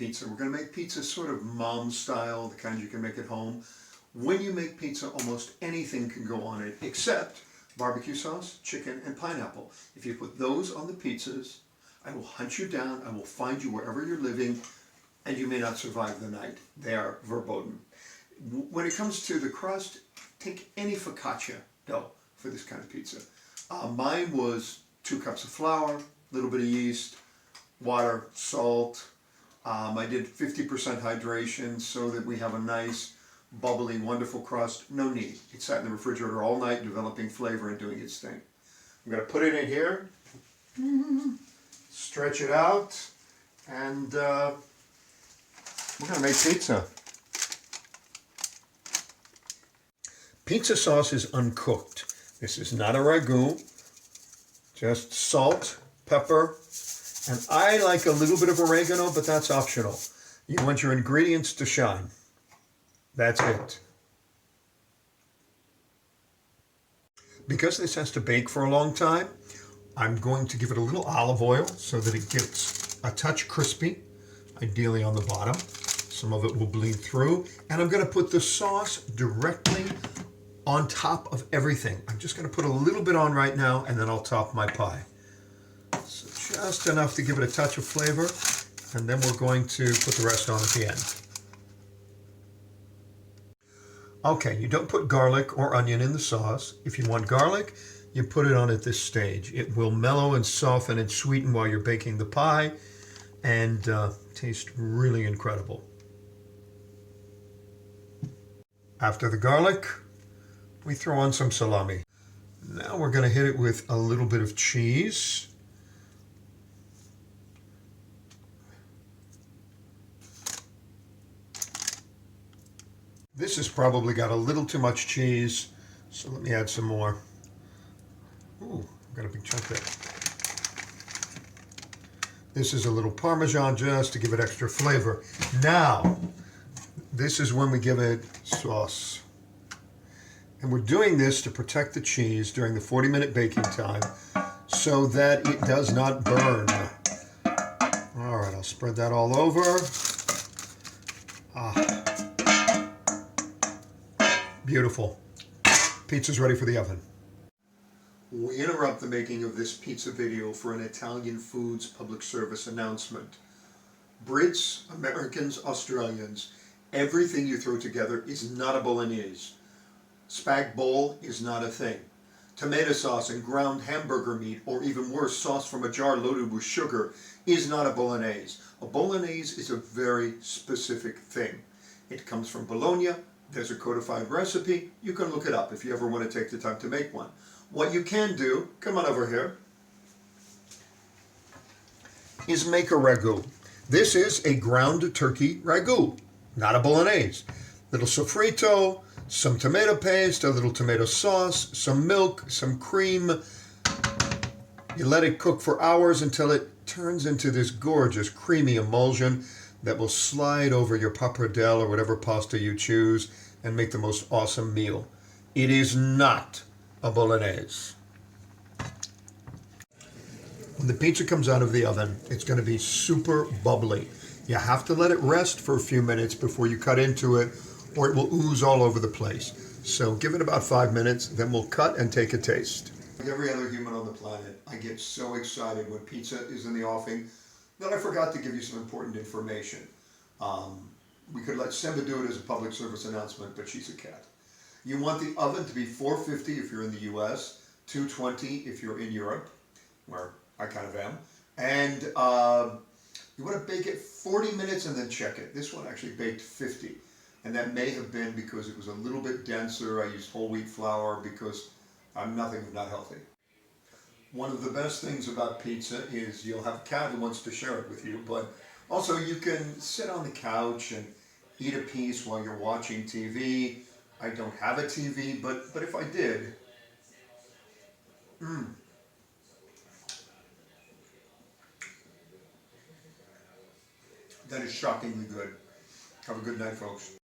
pizza. We're going to make pizza sort of mom style, the kind you can make at home. When you make pizza, almost anything can go on it except barbecue sauce, chicken, and pineapple. If you put those on the pizzas, I will hunt you down, I will find you wherever you're living, and you may not survive the night. They are verboten. When it comes to the crust, take any focaccia dough for this kind of pizza. Mine was 2 cups of flour, a little bit of yeast, water, salt. I did 50% hydration so that we have a nice, bubbly, wonderful crust. No need. It sat in the refrigerator all night developing flavor and doing its thing. I'm going to put it in here, stretch it out, and we're going to make pizza. Pizza sauce is uncooked. This is not a ragu, just salt, pepper, and I like a little bit of oregano, but that's optional. You want your ingredients to shine. That's it. Because this has to bake for a long time, I'm going to give it a little olive oil so that it gets a touch crispy, ideally on the bottom. Some of it will bleed through. And I'm going to put the sauce directly on top of everything. I'm just going to put a little bit on right now, and then I'll top my pie. So just enough to give it a touch of flavor, and then we're going to put the rest on at the end. Okay, you don't put garlic or onion in the sauce. If you want garlic, you put it on at this stage. It will mellow and soften and sweeten while you're baking the pie, and taste really incredible. After the garlic, we throw on some salami. Now we're going to hit it with a little bit of cheese. This has probably got a little too much cheese, so let me add some more. Ooh, I've got a big chunk there. This is a little Parmesan just to give it extra flavor. Now, this is when we give it sauce. And we're doing this to protect the cheese during the 40-minute baking time so that it does not burn. All right, I'll spread that all over. Beautiful. Pizza's ready for the oven. We interrupt the making of this pizza video for an Italian Foods public service announcement. Brits, Americans, Australians, everything you throw together is not a bolognese. Spag bowl is not a thing. Tomato sauce and ground hamburger meat, or even worse, sauce from a jar loaded with sugar, is not a bolognese. A bolognese is a very specific thing. It comes from Bologna. There's a codified recipe. You can look it up if you ever want to take the time to make one. What you can do, come on over here, is make a ragu. This is a ground turkey ragu, not a bolognese. Little sofrito, some tomato paste, a little tomato sauce, some milk, some cream. You let it cook for hours until it turns into this gorgeous creamy emulsion that will slide over your pappardelle or whatever pasta you choose and make the most awesome meal. It is not a bolognese. When the pizza comes out of the oven, it's going to be super bubbly. You have to let it rest for a few minutes before you cut into it, or it will ooze all over the place. So give it about 5 minutes, then we'll cut and take a taste. Like every other human on the planet, I get so excited when pizza is in the offing that I forgot to give you some important information. We could let Semba do it as a public service announcement, but she's a cat. You want the oven to be 450 if you're in the US, 220 if you're in Europe, where I kind of am, and you want to bake it 40 minutes and then check it. This one actually baked 50, and that may have been because it was a little bit denser. I used whole wheat flour because I'm nothing if not healthy. One of the best things about pizza is you'll have a cat who wants to share it with you, but also you can sit on the couch and eat a piece while you're watching TV. I don't have a TV, but if I did, that is shockingly good. Have a good night, folks.